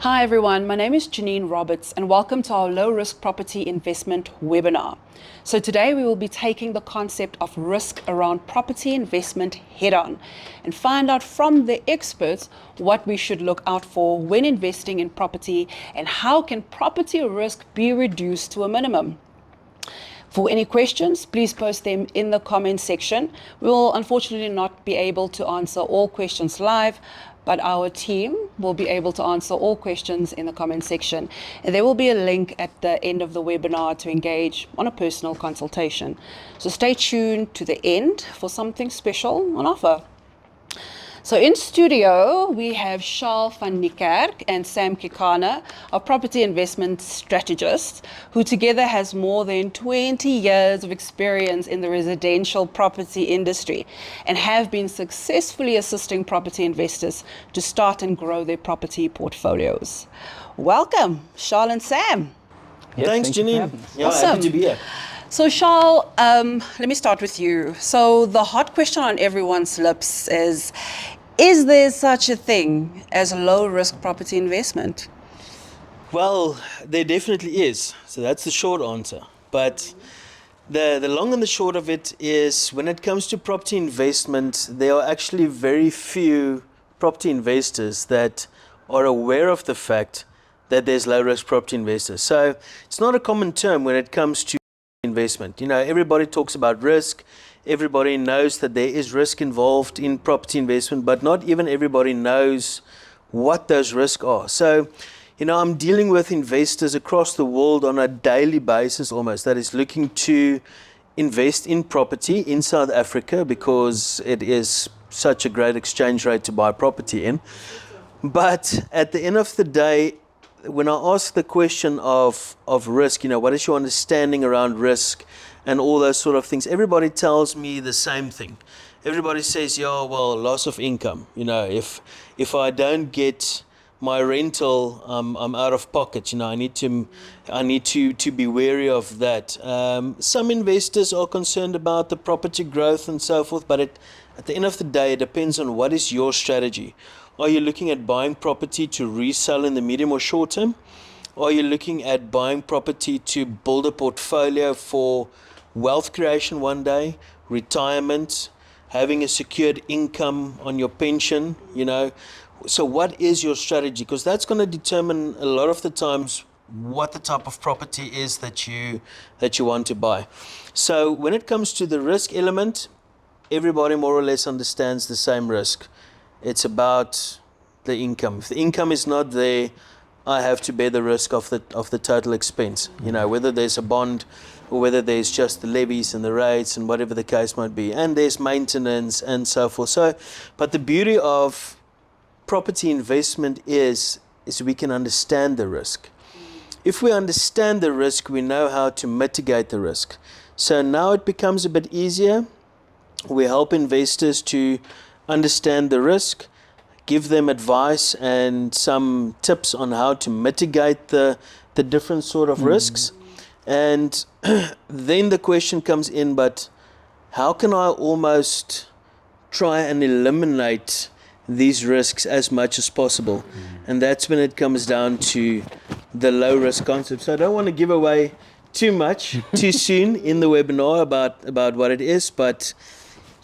Hi everyone, my name is Janine Roberts and welcome to our low risk property investment webinar. So today we will be taking the concept of risk around property investment head on and find out from the experts what we should look out for when investing in property and how can property risk be reduced to a minimum. For any questions, please post them in the comment section. We will unfortunately not be able to answer all questions live, but our team will be able to answer all questions in the comment section. And there will be a link at the end of the webinar to engage on a personal consultation. So stay tuned to the end for something special on offer. So in studio, we have Charles van Niekerk and Sam Kekana, our property investment strategists, who together has more than 20 years of experience in the residential property industry and have been successfully assisting property investors to start and grow their property portfolios. Welcome, Charles and Sam. Yes, Thanks, Janine. Yeah, Awesome. happy to be here. So Charles, let me start with you. So the hot question on everyone's lips is there such a thing as low risk property investment? Well, there definitely is. So that's the short answer. But the long and the short of it is when it comes to property investment, there are actually very few property investors that are aware of the fact that there's low risk property investors. So it's not a common term when it comes to investment. You know, everybody talks about risk. Everybody knows that there is risk involved in property investment, but not even everybody knows what those risks are. So, you know, I'm dealing with investors across the world on a daily basis almost that is looking to invest in property in South Africa because it is such a great exchange rate to buy property in. But at the end of the day, when I ask the question of risk, you know, what is your understanding around risk and all those sort of things, everybody tells me the same thing. Everybody says, yeah, well, loss of income. You know, if I don't get my rental, I'm out of pocket. You know, I need to be wary of that. Some investors are concerned about the property growth and so forth, but at the end of the day, it depends on what is your strategy. Are you looking at buying property to resell in the medium or short term? Or are you looking at buying property to build a portfolio for wealth creation one day, retirement, having a secured income on your pension, you know? So what is your strategy? Because that's going to determine a lot of the times what the type of property is that you want to buy. So when it comes to the risk element, everybody more or less understands the same risk. It's about the income. If the income is not there, I have to bear the risk of the total expense. You know, whether there's a bond or whether there's just the levies and the rates and whatever the case might be. And there's maintenance and so forth. So, but the beauty of property investment is we can understand the risk. If we understand the risk, we know how to mitigate the risk. So now it becomes a bit easier. We help investors to understand the risk, give them advice and some tips on how to mitigate the different sort of risks. And then the question comes in, but how can I almost try and eliminate these risks as much as possible? And that's when it comes down to the low risk concept. So I don't want to give away too much too soon in the webinar about what it is, but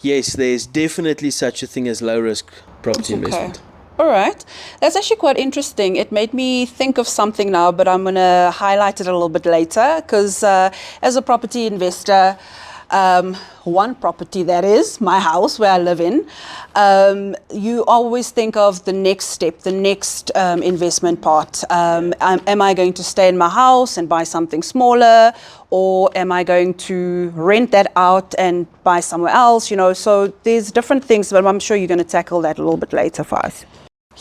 yes, there's definitely such a thing as low risk property investment. All right. That's actually quite interesting. It made me think of something now, but I'm going to highlight it a little bit later because as a property investor, one property that is my house where I live in, you always think of the next step, the next investment part. Am I going to stay in my house and buy something smaller, or am I going to rent that out and buy somewhere else? You know, so there's different things, but I'm sure you're going to tackle that a little bit later for us.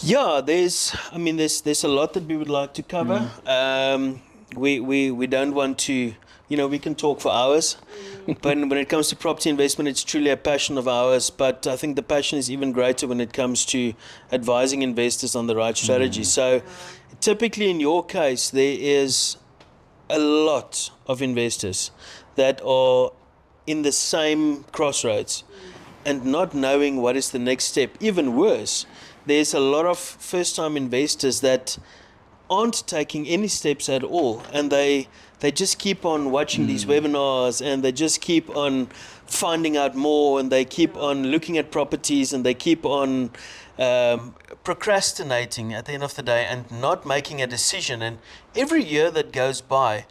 Yeah, there's a lot that we would like to cover. We don't want to, you know, we can talk for hours, but when it comes to property investment, it's truly a passion of ours. But I think the passion is even greater when it comes to advising investors on the right strategy. So typically in your case, there is a lot of investors that are in the same crossroads and not knowing what is the next step. Even worse, there's a lot of first-time investors that aren't taking any steps at all, and they just keep on watching these webinars, and they just keep on finding out more, and they keep on looking at properties, and they keep on procrastinating at the end of the day and not making a decision. And every year that goes by,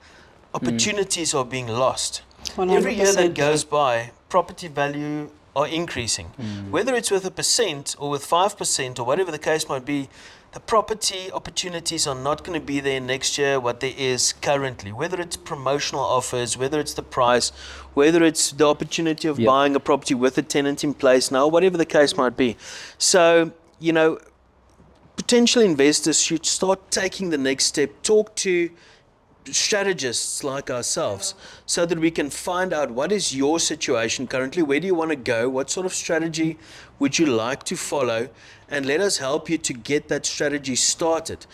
opportunities are being lost. 100%. Every year that goes by, property value are increasing. Whether it's with 1% or with 5% or whatever the case might be, the property opportunities are not going to be there next year what there is currently. Whether it's promotional offers, whether it's the price, whether it's the opportunity of buying a property with a tenant in place now, whatever the case might be. So, potential investors should start taking the next step. Talk to strategists like ourselves so that we can find out what is your situation currently, where do you want to go, what sort of strategy would you like to follow, and let us help you to get that strategy started.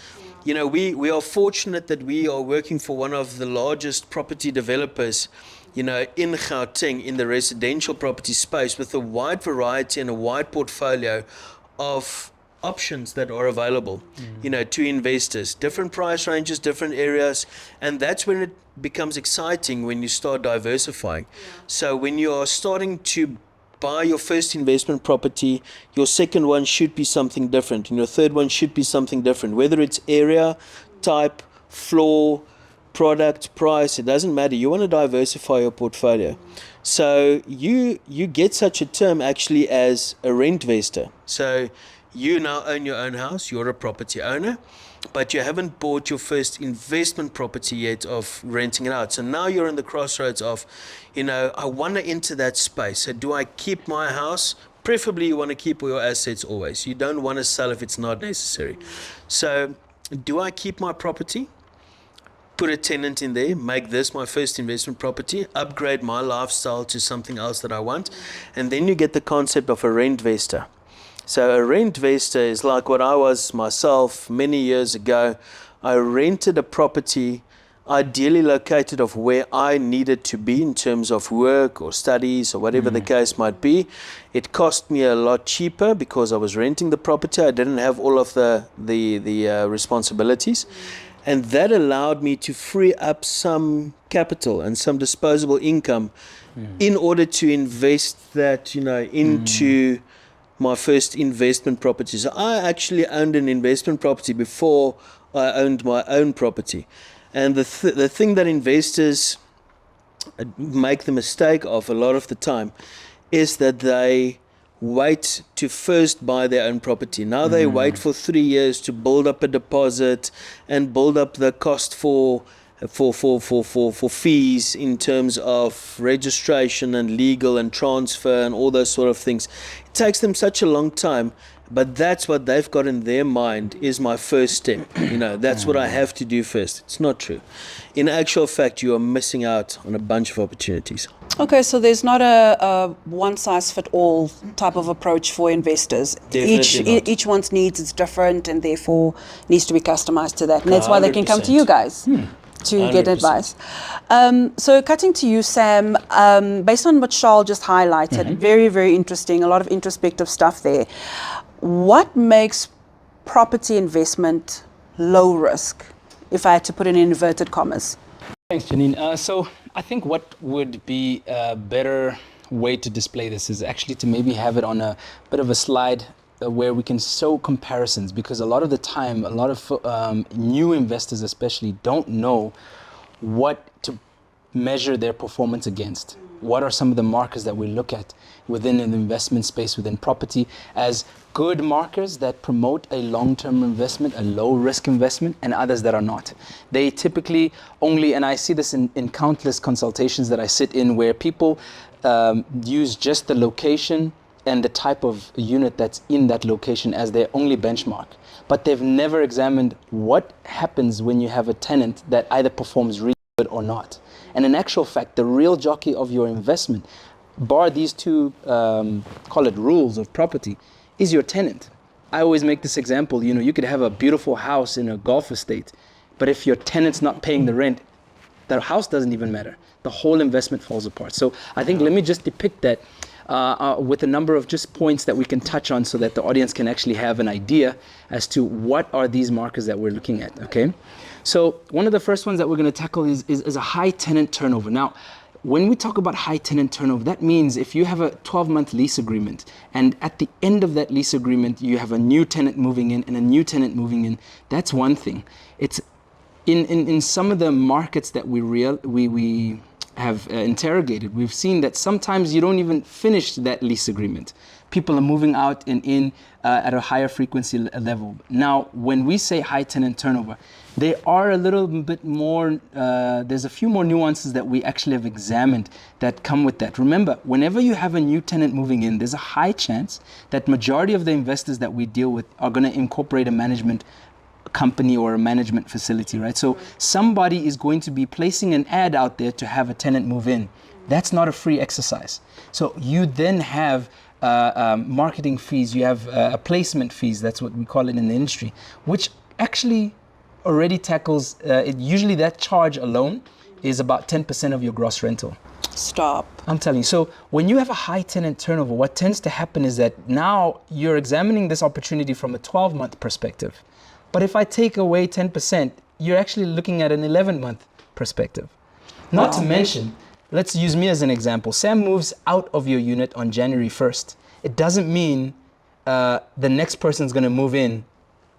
We are fortunate that we are working for one of the largest property developers in Gauteng, in the residential property space, with a wide variety and a wide portfolio of options that are available, to investors, different price ranges, different areas, and that's when it becomes exciting, when you start diversifying. So when you are starting to buy your first investment property, your second one should be something different, and your third one should be something different, whether it's area, type, floor, product, price, it doesn't matter. You want to diversify your portfolio. So you get such a term actually as a rent investor. So you now own your own house, you're a property owner, but you haven't bought your first investment property yet of renting it out. So now you're in the crossroads of, I want to enter that space. So do I keep my house? Preferably you want to keep all your assets always. You don't want to sell if it's not necessary. So do I keep my property? Put a tenant in there, make this my first investment property, upgrade my lifestyle to something else that I want, and then you get the concept of a rent investor. So a rent investor is like what I was myself many years ago. I rented a property ideally located of where I needed to be in terms of work or studies or whatever the case might be. It cost me a lot cheaper because I was renting the property. I didn't have all of the responsibilities. And that allowed me to free up some capital and some disposable income in order to invest that, into my first investment property. So I actually owned an investment property before I owned my own property. And the thing that investors make the mistake of a lot of the time is that they wait to first buy their own property. Now they wait for 3 years to build up a deposit and build up the cost for fees in terms of registration and legal and transfer and all those sort of things. It takes them such a long time, but that's what they've got in their mind is my first step. That's what I have to do first. It's not true. In actual fact, you are missing out on a bunch of opportunities. Okay, so there's not a one-size-fit-all type of approach for investors. Definitely not. Each one's needs is different and therefore needs to be customized to that. And that's why they can come to you guys to 100%. get advice. So cutting to you, Sam, based on what Charles just highlighted, very, very interesting, a lot of introspective stuff there. What makes property investment low risk, if I had to put it in inverted commas? Thanks, Janine. So I think what would be a better way to display this is actually to maybe have it on a bit of a slide where we can show comparisons, because a lot of the time, a lot of new investors especially don't know what to measure their performance against. What are some of the markers that we look at within an investment space, within property, as good markers that promote a long-term investment, a low-risk investment, and others that are not. They typically only, and I see this in countless consultations that I sit in, where people use just the location and the type of unit that's in that location as their only benchmark. But they've never examined what happens when you have a tenant that either performs really good or not. And in actual fact, the real jockey of your investment, bar these two, call it rules of property, is your tenant. I always make this example, you could have a beautiful house in a golf estate, but if your tenant's not paying the rent, the house doesn't even matter. The whole investment falls apart. So I think let me just depict that. with a number of just points that we can touch on so that the audience can actually have an idea as to what are these markers that we're looking at, okay? So one of the first ones that we're going to tackle is a high tenant turnover. Now, when we talk about high tenant turnover, that means if you have a 12-month lease agreement and at the end of that lease agreement, you have a new tenant moving in and a new tenant moving in, that's one thing. It's in some of the markets that we have interrogated, we've seen that sometimes you don't even finish that lease agreement. People are moving out and in at a higher frequency level. Now, when we say high tenant turnover, they are a little bit more, there's a few more nuances that we actually have examined that come with that. Remember, whenever you have a new tenant moving in, there's a high chance that majority of the investors that we deal with are going to incorporate a management company or a management facility, right? So somebody is going to be placing an ad out there to have a tenant move in. That's not a free exercise. So you then have marketing fees, you have placement fees, that's what we call it in the industry, which actually already tackles, usually that charge alone is about 10% of your gross rental. Stop. I'm telling you. So when you have a high tenant turnover, what tends to happen is that now you're examining this opportunity from a 12-month perspective. But if I take away 10%, you're actually looking at an 11-month perspective. Not to mention, let's use me as an example. Sam moves out of your unit on January 1st. It doesn't mean the next person's going to move in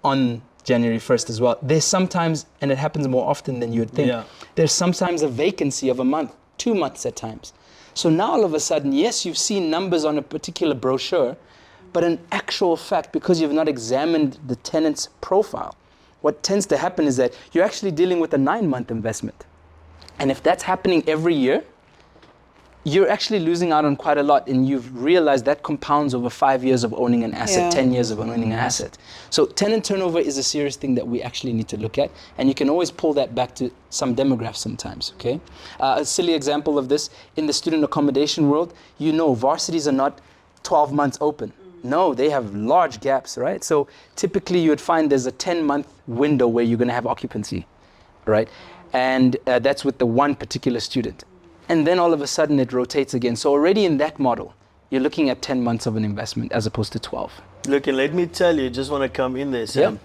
on January 1st as well. There's sometimes, and it happens more often than you would think, there's sometimes a vacancy of a month, 2 months at times. So now all of a sudden, yes, you've seen numbers on a particular brochure, but in actual fact, because you've not examined the tenant's profile, what tends to happen is that you're actually dealing with a 9-month investment. And if that's happening every year, you're actually losing out on quite a lot, and you've realized that compounds over 5 years of owning an asset, 10 years of owning an asset. So tenant turnover is a serious thing that we actually need to look at, and you can always pull that back to some demographs sometimes, okay? A silly example of this, in the student accommodation world, you know varsities are not 12 months open. No, they have large gaps, right? So typically you would find there's a 10-month window where you're going to have occupancy, right? And that's with the one particular student. And then all of a sudden it rotates again. So already in that model, you're looking at 10 months of an investment as opposed to 12. Look, and let me tell you, just want to come in there, Sam.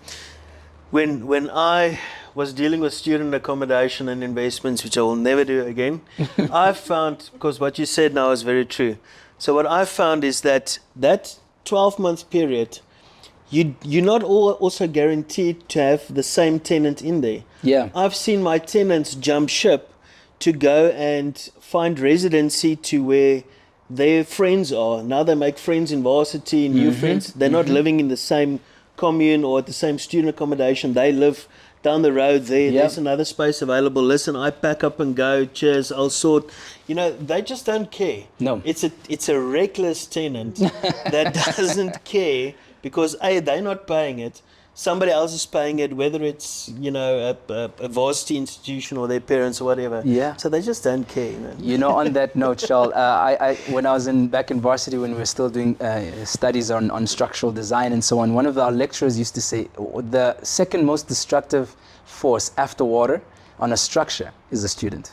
When I was dealing with student accommodation and investments, which I will never do again, I found, because what you said now is very true. So what I found is that 12-month period, you're not also guaranteed to have the same tenant in there. Yeah. I've seen my tenants jump ship to go and find residency to where their friends are. Now they make friends in varsity, new friends. They're not living in the same commune or at the same student accommodation. They live down the road there. There's another space available. Listen, I pack up and go. Cheers, I'll sort. You know, they just don't care. No. It's a reckless tenant that doesn't care because A, they're not paying it. Somebody else is paying it, whether it's, you know, a varsity institution or their parents or whatever. Yeah. So they just don't care. You know, on that note, Charles, when I was back in varsity, when we were still doing studies on structural design and so on, one of our lecturers used to say the second most destructive force after water on a structure is a student.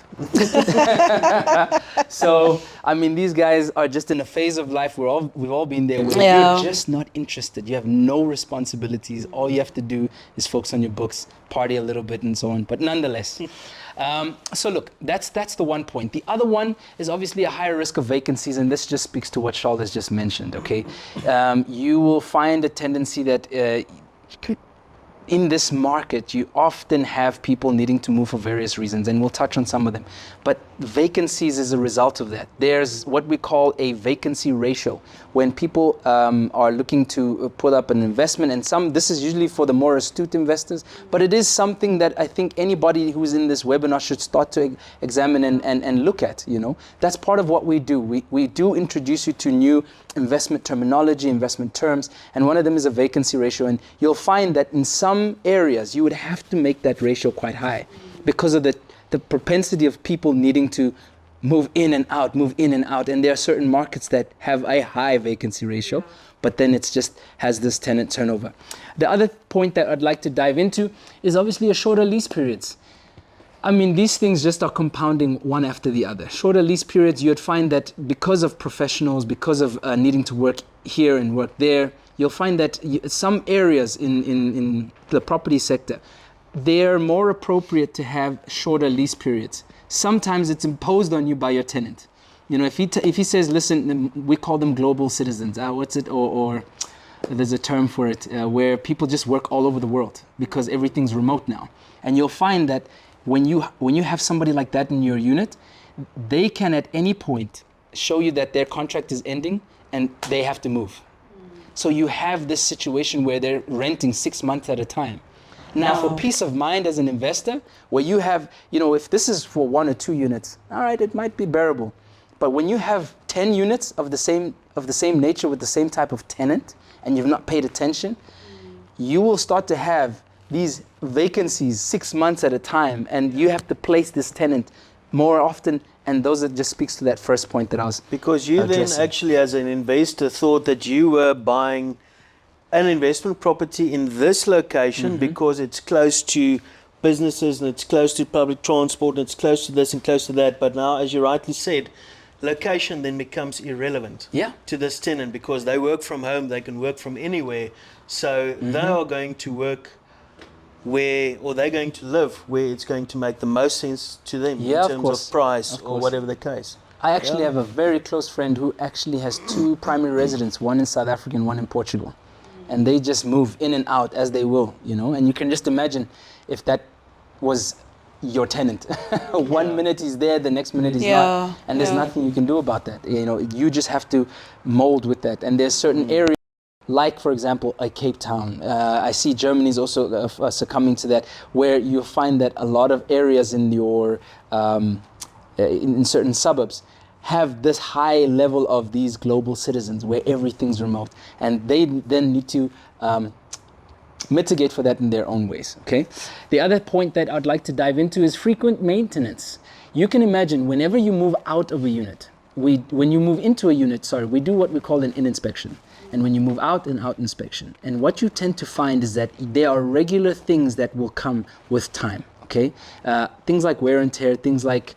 So, I mean, these guys are just in a phase of life we've all been there where you're just not interested. You have no responsibilities. All you have to do is focus on your books, party a little bit and so on. But nonetheless, so look, that's the one point. The other one is obviously a higher risk of vacancies, and this just speaks to what Charles has just mentioned, okay? You will find a tendency that in this market, you often have people needing to move for various reasons, and we'll touch on some of them. But vacancies is a result of that. There's what we call a vacancy ratio. When people are looking to put up an investment, and this is usually for the more astute investors, but it is something that I think anybody who's in this webinar should start to examine and look at, you know. That's part of what we do. We do introduce you to new investment terminology, investment terms, and one of them is a vacancy ratio. And you'll find that in some areas, you would have to make that ratio quite high because of the propensity of people needing to move in and out. And there are certain markets that have a high vacancy ratio, but then it's just has this tenant turnover. The other point that I'd like to dive into is obviously a shorter lease periods. I mean, these things just are compounding one after the other. Shorter lease periods, you'd find that because of professionals, because of needing to work here and work there, you'll find that some areas in the property sector, they're more appropriate to have shorter lease periods. Sometimes it's imposed on you by your tenant. You know, if he says, listen, we call them global citizens. Or there's a term for it where people just work all over the world because everything's remote now. And you'll find that when you have somebody like that in your unit, they can at any point show you that their contract is ending and they have to move. So you have this situation where they're renting 6 months at a time. Now, for peace of mind as an investor, where you have, you know, if this is for 1 or 2 units, all right, it might be bearable. But when you have 10 units of the same nature with the same type of tenant, and you've not paid attention, you will start to have these vacancies 6 months at a time, and you have to place this tenant more often. And those just speaks to that first point that I was Because you addressing. then actually, as an investor, thought that you were buying an investment property in this location because it's close to businesses and it's close to public transport and it's close to this and close to that. But now, as you rightly said, location then becomes irrelevant to this tenant because they work from home, they can work from anywhere. So they are going to work where, or they're going to live where it's going to make the most sense to them in terms of price or whatever the case. I actually have a very close friend who actually has 2 primary residents, one in South Africa and one in Portugal. And they just move in and out as they will, you know. And you can just imagine if that was your tenant. 1 minute he's there, the next minute he's not. And there's nothing you can do about that. You know, you just have to mold with that. And there's certain areas, like, for example, Cape Town. I see Germany's also succumbing to that, where you find that a lot of areas in your in certain suburbs have this high level of these global citizens where everything's remote, and they then need to mitigate for that in their own ways. Okay. The other point that I'd like to dive into is frequent maintenance. You can imagine whenever you move out of a unit, when you move into a unit, we do what we call an in inspection. And when you move out, an out inspection. And what you tend to find is that there are regular things that will come with time, okay? Things like wear and tear, things like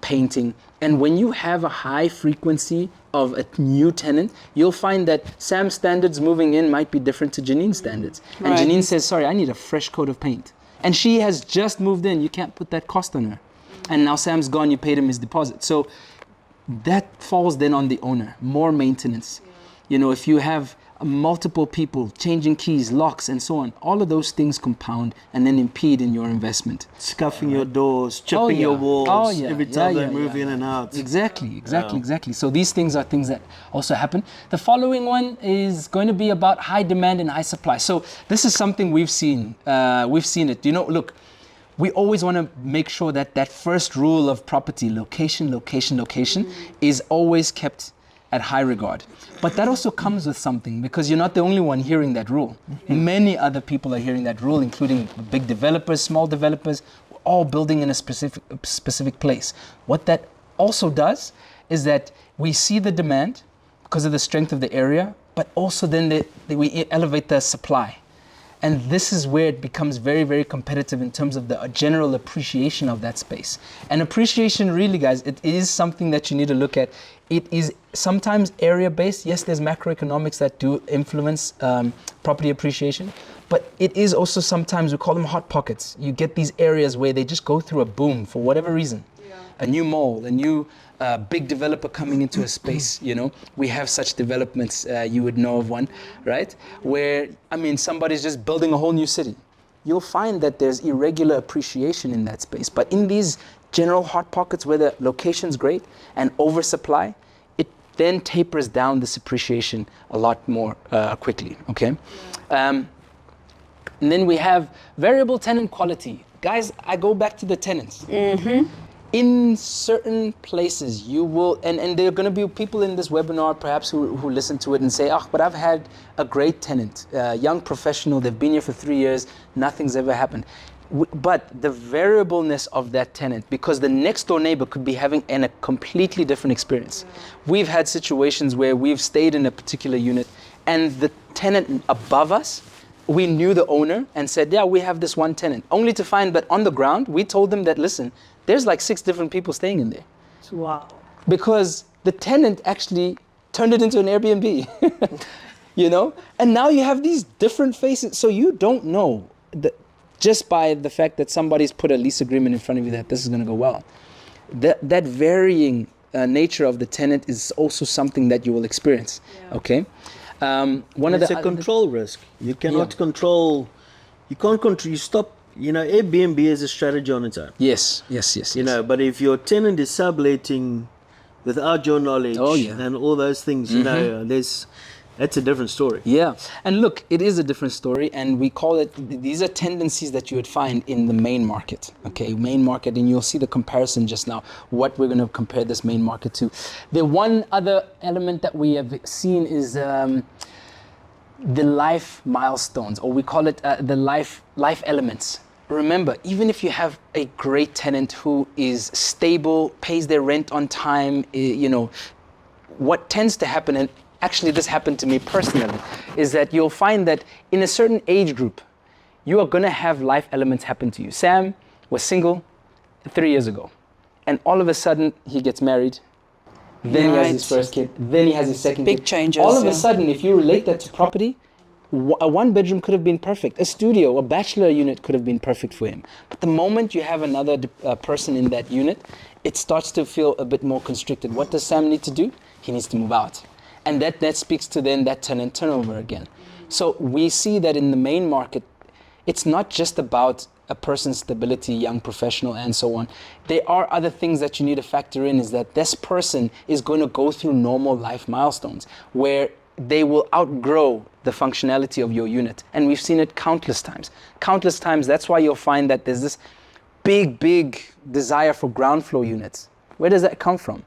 painting. And when you have a high frequency of a new tenant, you'll find that Sam's standards moving in might be different to Janine's standards. And Janine says, sorry, I need a fresh coat of paint. And she has just moved in. You can't put that cost on her. And now Sam's gone, you paid him his deposit. So that falls then on the owner, more maintenance. You know, if you have multiple people changing keys, locks, and so on, all of those things compound and then impede in your investment. Scuffing your doors, chipping your walls every time they move in and out. Exactly. So these things are things that also happen. The following one is going to be about high demand and high supply. So this is something we've seen. We've seen it. You know, look, we always want to make sure that that first rule of property, location, is always kept at high regard. But that also comes with something, because you're not the only one hearing that rule. Many other people are hearing that rule, including big developers, small developers, all building in a specific place. What that also does is that we see the demand because of the strength of the area, but also then we elevate the supply. And this is where it becomes very, very competitive in terms of the general appreciation of that space. And appreciation, really, guys, it is something that you need to look at. It is sometimes area-based. Yes, there's macroeconomics that do influence property appreciation, but it is also sometimes, we call them hot pockets. You get these areas where they just go through a boom for whatever reason. A new mall, a new big developer coming into a space, you know. We have such developments, you would know of one, right? Where, I mean, somebody's just building a whole new city. You'll find that there's irregular appreciation in that space. But in these general hot pockets where the location's great and oversupply, it then tapers down this appreciation a lot more quickly, okay? And then we have variable tenant quality. Guys, I go back to the tenants. In certain places, you will, and there are going to be people in this webinar perhaps who listen to it and say, but I've had a great tenant, young professional, they've been here for 3 years, nothing's ever happened. But the variableness of that tenant, because the next door neighbor could be having a completely different experience. We've had situations where we've stayed in a particular unit and the tenant above us we knew the owner and said, yeah, we have this one tenant, only to find that on the ground, we told them that, listen, there's like 6 different people staying in there. Wow. Because the tenant actually turned it into an Airbnb, you know? And now you have these different faces. So you don't know that just by the fact that somebody's put a lease agreement in front of you that this is going to go well. That varying nature of the tenant is also something that you will experience, okay? It's a control risk. You cannot control, you can't control, you stop, you know, Airbnb is a strategy on its own. Yes. You know, but if your tenant is subletting without your knowledge and all those things, you know, that's a different story. Yeah, and look, it is a different story, and we call it, these are tendencies that you would find in the main market, okay, main market, and you'll see the comparison just now, what we're going to compare this main market to. The one other element that we have seen is the life milestones, or we call it the life elements. Remember, even if you have a great tenant who is stable, pays their rent on time, you know, what tends to happen, and actually this happened to me personally, is that you'll find that in a certain age group, you are going to have life elements happen to you. Sam was single 3 years ago, and all of a sudden he gets married, then he has his first kid, then he has his second kid. Big changes. All of a sudden, if you relate that to property, a 1-bedroom could have been perfect. A studio, a bachelor unit could have been perfect for him. But the moment you have another person in that unit, it starts to feel a bit more constricted. What does Sam need to do? He needs to move out. And that speaks to then that tenant turnover again. So we see that in the main market, it's not just about a person's stability, young professional, and so on. There are other things that you need to factor in, is that this person is going to go through normal life milestones where they will outgrow the functionality of your unit. And we've seen it countless times. Countless times, that's why you'll find that there's this big desire for ground floor units. Where does that come from?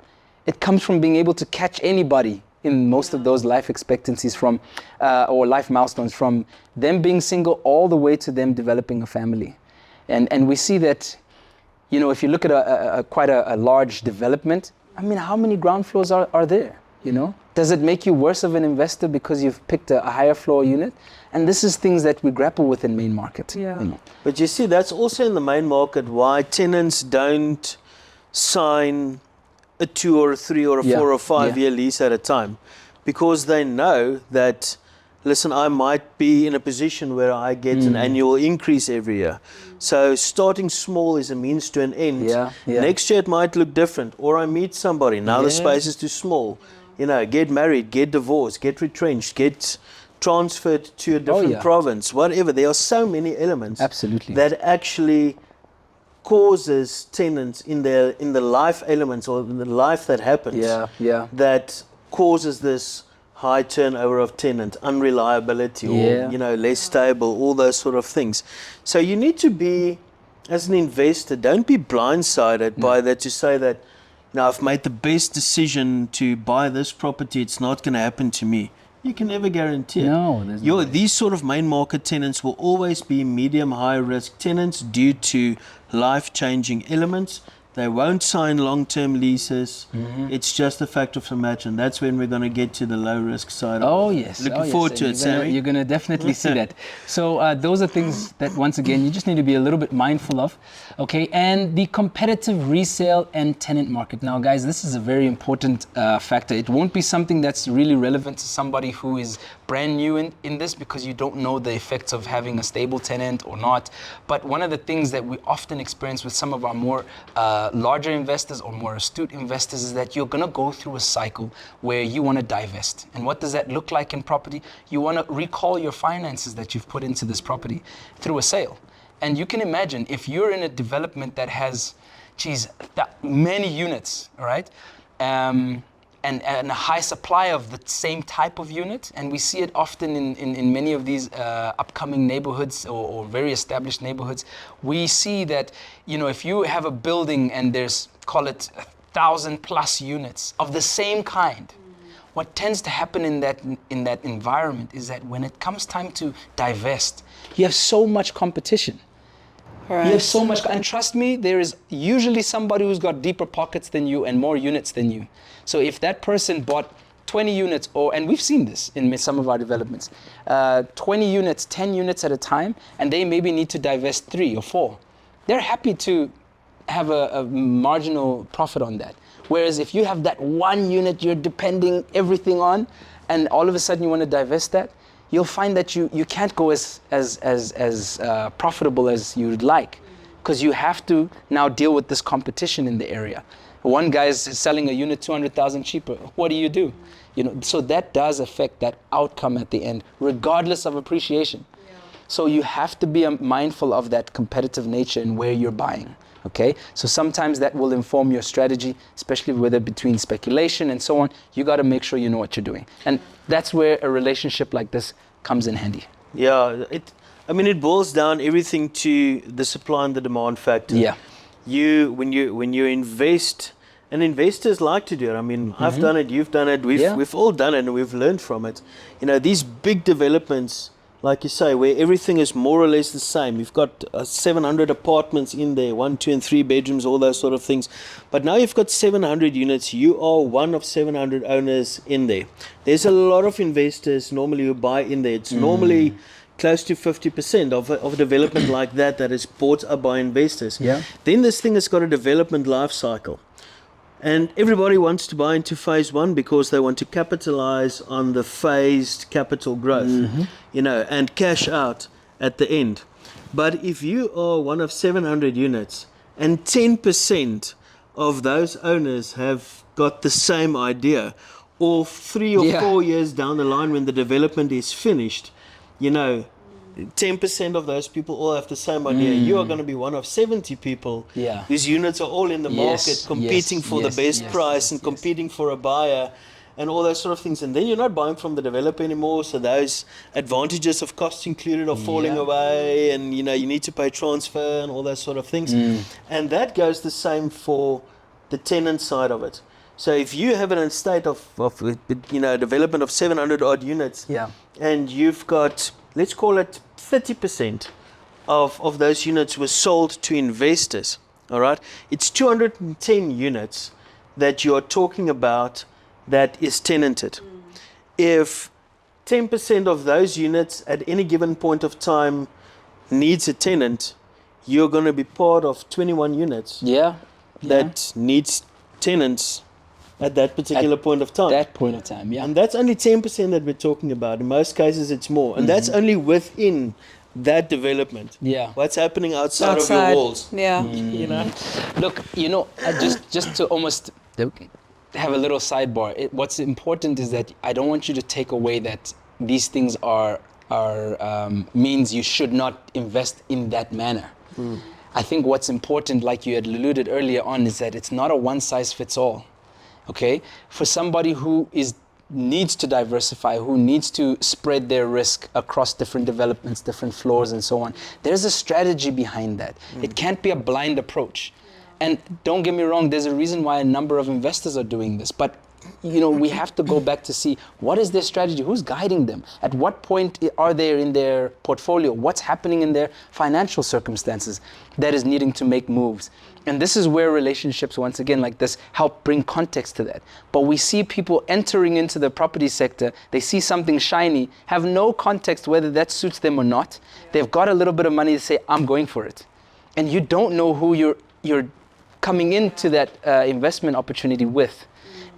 It comes from being able to catch anybody in most of those life expectancies from, or life milestones, from them being single all the way to them developing a family. And we see that, you know, if you look at quite a large development, I mean, how many ground floors are there, you know? Does it make you worse of an investor because you've picked a higher floor unit? And this is things that we grapple with in main market. Yeah. You know? But you see, that's also in the main market why tenants don't sign a 2 or a 3 or a 4 or 5 year lease at a time, because they know that, listen, I might be in a position where I get an annual increase every year. So starting small is a means to an end. Next year it might look different, or I meet somebody, now the space is too small. You know, get married, get divorced, get retrenched, get transferred to a different province, whatever. There are so many elements that actually causes tenants in the life elements, or in the life that happens, that causes this high turnover of tenant, unreliability, or you know, less stable, all those sort of things. So you need to be, as an investor, don't be blindsided by that, to say that, now I've made the best decision to buy this property, it's not going to happen to me. You can never guarantee it. No, there's no way. These sort of main market tenants will always be medium high risk tenants due to life-changing elements. They won't sign long-term leases. It's just a fact of the matter, and that's when we're going to get to the low-risk side. Looking forward to it, Sammy. You're going to definitely see that. So those are things that, once again, you just need to be a little bit mindful of. Okay, and the competitive resale and tenant market. Now, guys, this is a very important factor. It won't be something that's really relevant to somebody who is brand new in this, because you don't know the effects of having a stable tenant or not. But one of the things that we often experience with some of our more larger investors or more astute investors is that you're going to go through a cycle where you want to divest. And what does that look like in property? You want to recall your finances that you've put into this property through a sale. And you can imagine, if you're in a development that has, many units, all right? And a high supply of the same type of unit, and we see it often in many of these upcoming neighborhoods or very established neighborhoods. We see that, you know, if you have a building and there's, call it 1,000+ units of the same kind, what tends to happen in that environment is that when it comes time to divest, you have so much competition. Right. You have so much, and trust me, there is usually somebody who's got deeper pockets than you and more units than you. So if that person bought 20 units, and we've seen this in some of our developments, 20 units, 10 units at a time, and they maybe need to divest 3 or 4. They're happy to have a marginal profit on that. Whereas if you have that one unit you're depending everything on, and all of a sudden you want to divest that, you'll find that you can't go as profitable as you'd like, because you have to now deal with this competition in the area. One guy's selling a unit 200,000 cheaper. What do? You know, so that does affect that outcome at the end, regardless of appreciation. Yeah. So you have to be mindful of that competitive nature in where you're buying. Okay, so sometimes that will inform your strategy, especially whether between speculation and so on. You got to make sure you know what you're doing, and that's where a relationship like this comes in handy. Yeah, it boils down everything to the supply and the demand factor. Yeah, when you invest, and investors like to do it. I mean, I've done it, you've done it, we've all done it, and we've learned from it. You know, these big developments, like you say, where everything is more or less the same. You've got 700 apartments in there, 1, 2, and 3 bedrooms, all those sort of things. But now you've got 700 units. You are one of 700 owners in there. There's a lot of investors normally who buy in there. It's normally close to 50% of a development like that is bought up by investors. Yeah. Then this thing has got a development life cycle. And everybody wants to buy into phase 1 because they want to capitalize on the phased capital growth, you know, and cash out at the end. But if you are one of 700 units and 10% of those owners have got the same idea, or 3 or 4 years down the line when the development is finished, you know, 10% of those people all have the same idea. You are going to be one of 70 people whose units are all in the market competing for the best price and competing for a buyer and all those sort of things. And then you're not buying from the developer anymore, so those advantages of costs included are falling away, and you know, you need to pay transfer and all those sort of things. And that goes the same for the tenant side of it. So if you have an estate of you know, development of 700 odd units, and you've got, let's call it 30% of those units were sold to investors, all right? It's 210 units that you're talking about that is tenanted. If 10% of those units at any given point of time needs a tenant, you're going to be part of 21 units that needs tenants at that particular point of time. That point of time, And that's only 10% that we're talking about. In most cases, it's more. And that's only within that development. What's happening outside of your walls. You know? Look, you know, just to almost have a little sidebar, what's important is that I don't want you to take away that these things are means you should not invest in that manner. I think what's important, like you had alluded earlier on, is that it's not a one-size-fits-all. Okay, for somebody who needs to diversify, who needs to spread their risk across different developments, different floors and so on, there's a strategy behind that. It can't be a blind approach. And don't get me wrong, there's a reason why a number of investors are doing this, but you know, we have to go back to see what is their strategy, who's guiding them, at what point are they in their portfolio, what's happening in their financial circumstances that is needing to make moves. And this is where relationships, once again, like this, help bring context to that. But we see people entering into the property sector, they see something shiny, have no context whether that suits them or not. They've got a little bit of money to say, I'm going for it. And you don't know who you're coming into that investment opportunity with,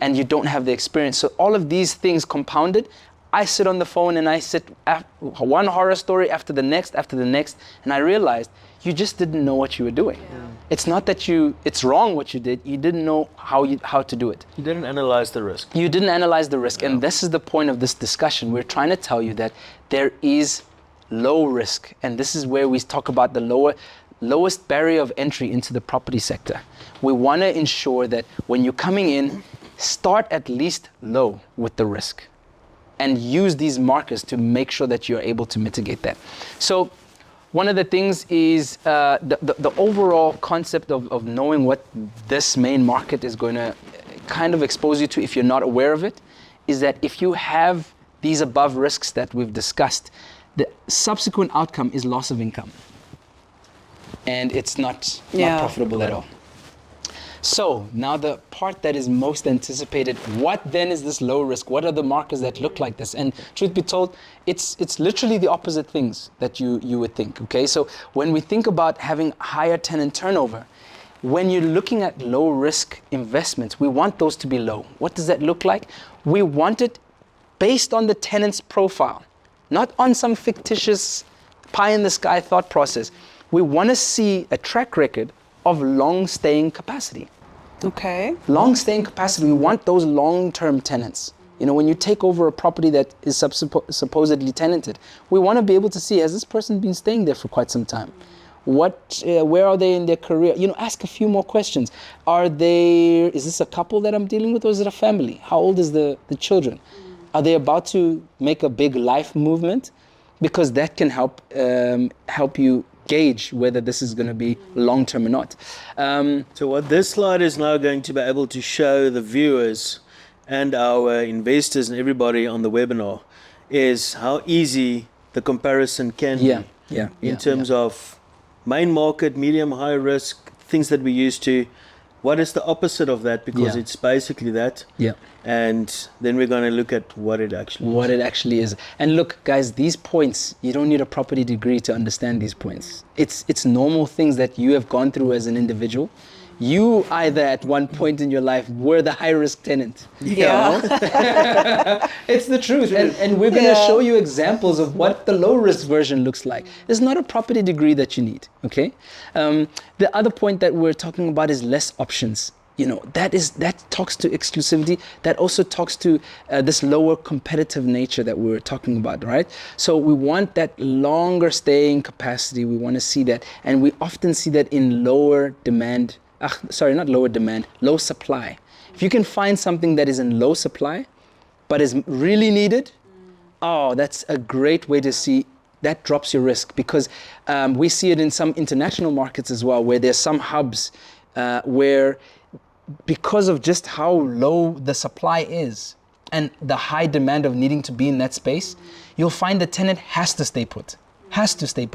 and you don't have the experience. So all of these things compounded, I sit on the phone and I sit one horror story after the next, and I realized you just didn't know what you were doing. It's not that it's wrong what you did, you didn't know how to do it. You didn't analyze the risk. You didn't analyze the risk, and this is the point of this discussion. We're trying to tell you that there is low risk, and this is where we talk about the lowest barrier of entry into the property sector. We want to ensure that when you're coming in, start at least low with the risk and use these markers to make sure that you're able to mitigate that. So one of the things is the overall concept of knowing what this main market is going to kind of expose you to if you're not aware of it, is that if you have these above risks that we've discussed, the subsequent outcome is loss of income. And it's not profitable at all. So now the part that is most anticipated, what then is this low risk? What are the markers that look like this? And truth be told, it's literally the opposite things that you would think, okay? So when we think about having higher tenant turnover, when you're looking at low risk investments, we want those to be low. What does that look like? We want it based on the tenant's profile, not on some fictitious pie in the sky thought process. We want to see a track record of long staying capacity. Okay. Long staying capacity, we want those long-term tenants. You know, when you take over a property that is supposedly tenanted, we want to be able to see, has this person been staying there for quite some time? Where are they in their career? You know, ask a few more questions. Is this a couple that I'm dealing with, or is it a family? How old is the children? Are they about to make a big life movement? Because that can help you gauge whether this is going to be long-term or not. So what this slide is now going to be able to show the viewers and our investors and everybody on the webinar is how easy the comparison can be in terms of main market, medium, high risk, things that we used to. What is the opposite of that? Because it's basically that. Yeah. And then we're going to look at what it actually is. And look, guys, these points, you don't need a property degree to understand these points. It's normal things that you have gone through as an individual. You either at one point in your life were the high risk tenant. Yeah. It's the truth. And we're going to show you examples of what the low risk version looks like. It's not a property degree that you need, okay? The other point that we're talking about is less options. You know, that talks to exclusivity. That also talks to this lower competitive nature that we're talking about, right? So we want that longer staying capacity. We want to see that. And we often see that in lower demand. Low supply. If you can find something that is in low supply, but is really needed, that's a great way to see. That drops your risk, because we see it in some international markets as well, where there's some hubs where, because of just how low the supply is and the high demand of needing to be in that space, you'll find the tenant has to stay put,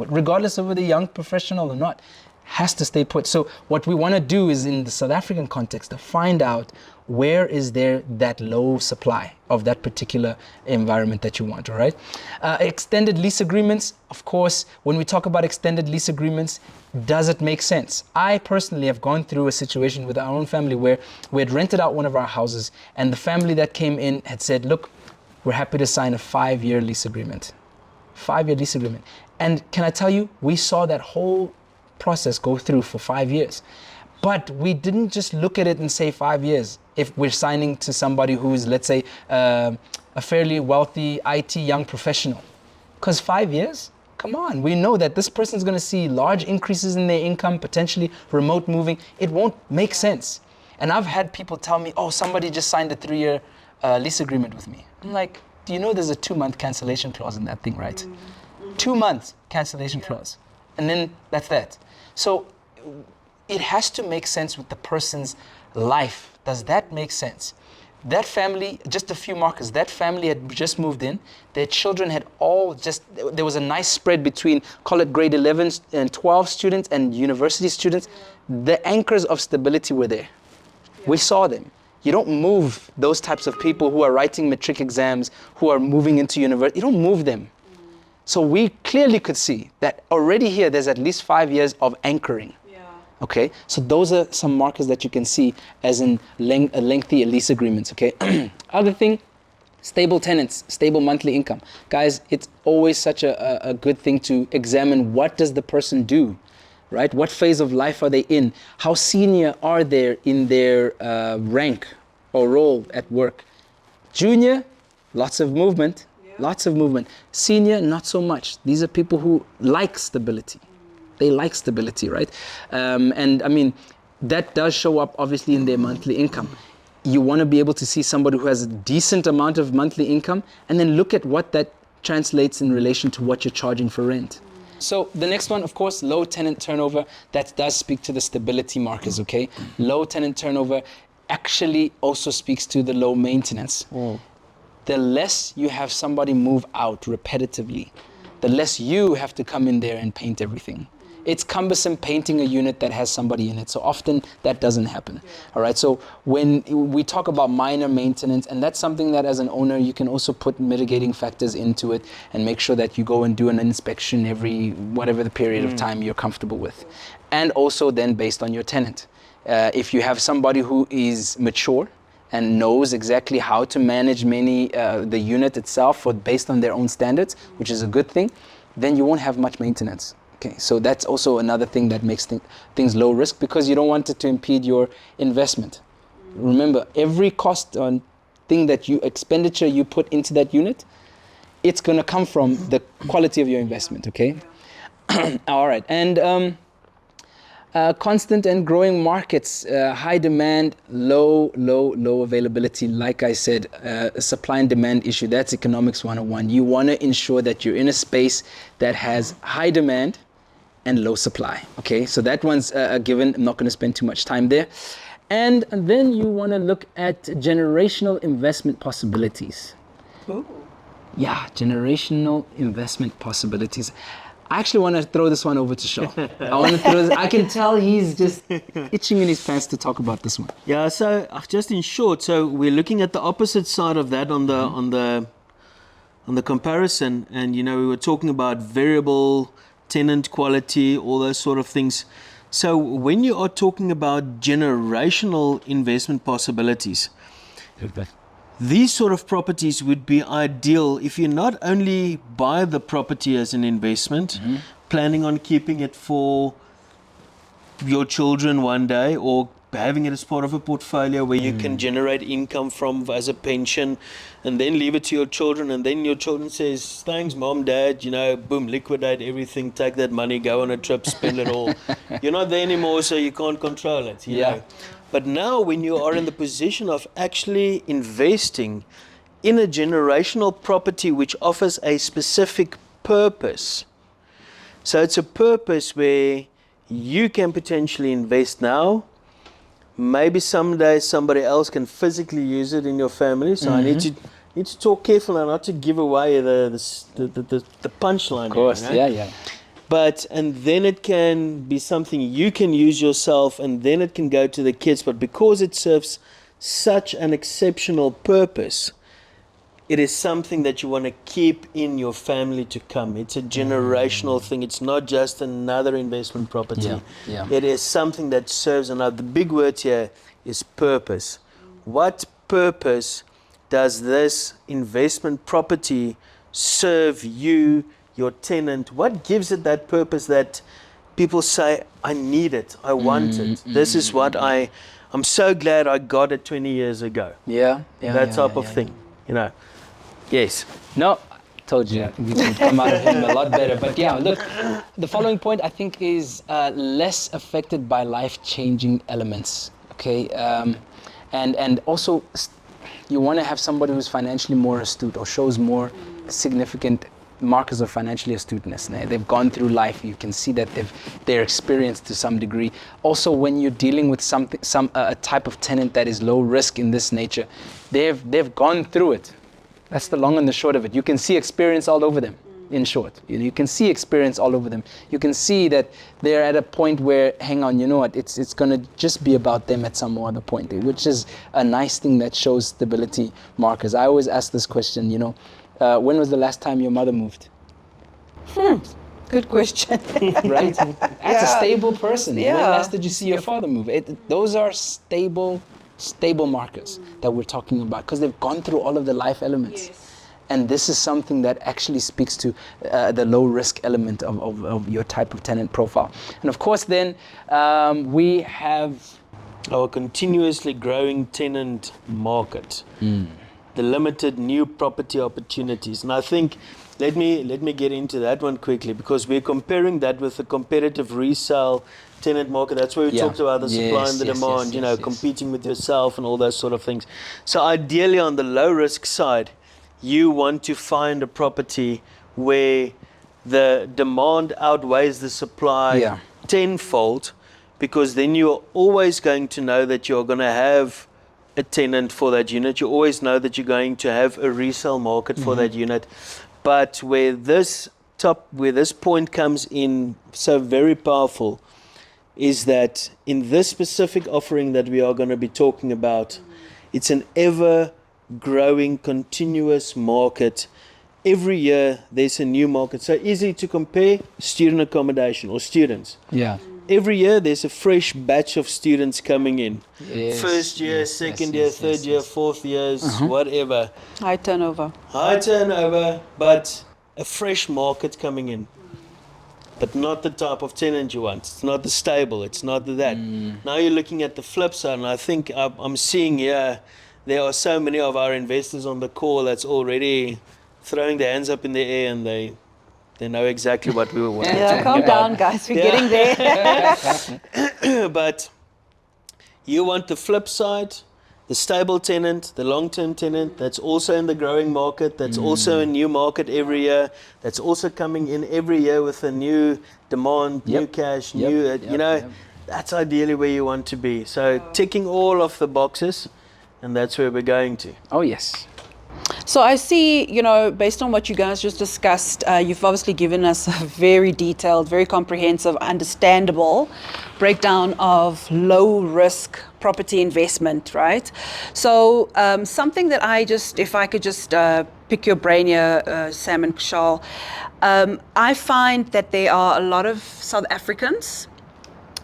regardless of whether young professional or not. Has to stay put. So what we want to do is, in the South African context, to find out where is there that low supply of that particular environment that you want, all right? Extended lease agreements, of course, when we talk about extended lease agreements, does it make sense? I personally have gone through a situation with our own family where we had rented out one of our houses, and the family that came in had said, look, we're happy to sign a 5-year lease agreement. 5-year lease agreement. And can I tell you, we saw that whole process go through for 5 years. But we didn't just look at it and say 5 years. If we're signing to somebody who is, let's say, a fairly wealthy IT young professional. Because 5 years, come on, we know that this person's going to see large increases in their income, potentially remote moving. It won't make sense. And I've had people tell me, somebody just signed a 3-year lease agreement with me. I'm like, do you know there's a 2-month cancellation clause in that thing, right? 2 months cancellation clause. And then that's that. So it has to make sense with the person's life. Does that make sense? That family, just a few markers, that family had just moved in. Their children had there was a nice spread between, call it grade 11 and 12 students and university students. The anchors of stability were there. We saw them. You don't move those types of people who are writing matric exams, who are moving into university. You don't move them. So we clearly could see that already here there's at least 5 years of anchoring. Okay, so those are some markers that you can see as in lengthy lease agreements, okay? Other thing, stable tenants, stable monthly income. Guys, it's always such a good thing to examine what does the person do, right? What phase of life are they in? How senior are they in their rank or role at work? Junior, lots of movement. Lots of movement. Senior, not so much. These are people who like stability. They like stability, right? And I mean, that does show up obviously in their monthly income. You want to be able to see somebody who has a decent amount of monthly income and then look at what that translates in relation to what you're charging for rent. So the next one, of course, low tenant turnover. That does speak to the stability markers, okay? Low tenant turnover actually also speaks to the low maintenance. The less you have somebody move out repetitively, the less you have to come in there and paint everything. It's cumbersome painting a unit that has somebody in it. So often that doesn't happen. All right. So when we talk about minor maintenance, and that's something that as an owner, you can also put mitigating factors into it and make sure that you go and do an inspection every whatever the period of time you're comfortable with. And also then based on your tenant. If you have somebody who is mature and knows exactly how to manage the unit itself based on their own standards, which is a good thing, then you won't have much maintenance. Okay, so that's also another thing that makes things low risk, because you don't want it to impede your investment. Remember, every cost on expenditure you put into that unit, it's going to come from the quality of your investment. Okay. All right. And constant and growing markets, high demand, low availability. Like I said, a supply and demand issue. That's economics 101. You want to ensure that you're in a space that has high demand and low supply. Okay, so that one's a given. I'm not going to spend too much time there. And then you want to look at generational investment possibilities. Ooh. Yeah, generational investment possibilities. I actually want to throw this one over to Shaw. I can tell he's just itching in his pants to talk about this one. Yeah, so just in short, so we're looking at the opposite side of that on the comparison, and we were talking about variable tenant quality, all those sort of things. So when you are talking about generational investment possibilities, these sort of properties would be ideal if you not only buy the property as an investment, planning on keeping it for your children one day, or having it as part of a portfolio where you can generate income from as a pension, and then leave it to your children, and then your children says, thanks mom, dad, boom, liquidate everything, take that money, go on a trip, spend it all. You're not there anymore, so you can't control it. You know. But now when you are in the position of actually investing in a generational property which offers a specific purpose, so it's a purpose where you can potentially invest now, maybe someday somebody else can physically use it in your family, so I need to talk carefully not to give away the punchline. Of course, yeah. And then it can be something you can use yourself, and then it can go to the kids. But because it serves such an exceptional purpose, it is something that you want to keep in your family to come. It's a generational thing. It's not just another investment property. Yeah. It is something that serves another. The big word here is purpose. What purpose does this investment property serve you, your tenant? What gives it that purpose that people say, I need it, I want it. This is what I'm so glad I got it 20 years ago. That type of thing, Yes. No, I told you we could come out of him a lot better. But yeah, look, the following point I think is less affected by life-changing elements. Okay, and also you want to have somebody who's financially more astute or shows more significant markers of financially astuteness. They've gone through life. You can see that they're experienced to some degree. Also, when you're dealing with a type of tenant that is low risk in this nature, they've gone through it. That's the long and the short of it. You can see experience all over them. In short, you can see experience all over them. You can see that they're at a point where, hang on, you know what? It's going to just be about them at some other point, which is a nice thing that shows stability markers. I always ask this question. When was the last time your mother moved? Good question. Right? That's a stable person. Yeah. When last did you see your father move? Those are stable markers that we're talking about, because they've gone through all of the life elements. Yes. And this is something that actually speaks to the low risk element of your type of tenant profile. And of course then we have our continuously growing tenant market. The limited new property opportunities. And I think, let me get into that one quickly, because we're comparing that with the competitive resale tenant market. That's where we talked about the supply and the demand, competing with yourself and all those sort of things. So ideally on the low risk side, you want to find a property where the demand outweighs the supply tenfold, because then you're always going to know that you're going to have a tenant for that unit. You always know that you're going to have a resale market for that unit. But where this where this point comes in so very powerful is that in this specific offering that we are going to be talking about, it's an ever growing, continuous market. Every year there's a new market. So easy to compare student accommodation or students. Yeah. Every year there's a fresh batch of students coming in. Yes, First year, yes, second yes, year, yes, third yes, year, yes. fourth years, whatever. High turnover. High turnover, but a fresh market coming in. But not the type of tenant you want. It's not the stable. It's not that. Now you're looking at the flip side, and I think I'm seeing here there are so many of our investors on the call that's already throwing their hands up in the air, and they know exactly what we were Yeah, talking calm about. down, guys. We're getting there. But you want the flip side, the stable tenant, the long-term tenant that's also in the growing market, that's also a new market every year, that's also coming in every year with a new demand, new cash, that's ideally where you want to be. So ticking all of the boxes, and that's where we're going to. Oh, yes. So I see, based on what you guys just discussed, you've obviously given us a very detailed, very comprehensive, understandable breakdown of low risk property investment, right? So something that if I could just pick your brain here, Sam and Kushal, I find that there are a lot of South Africans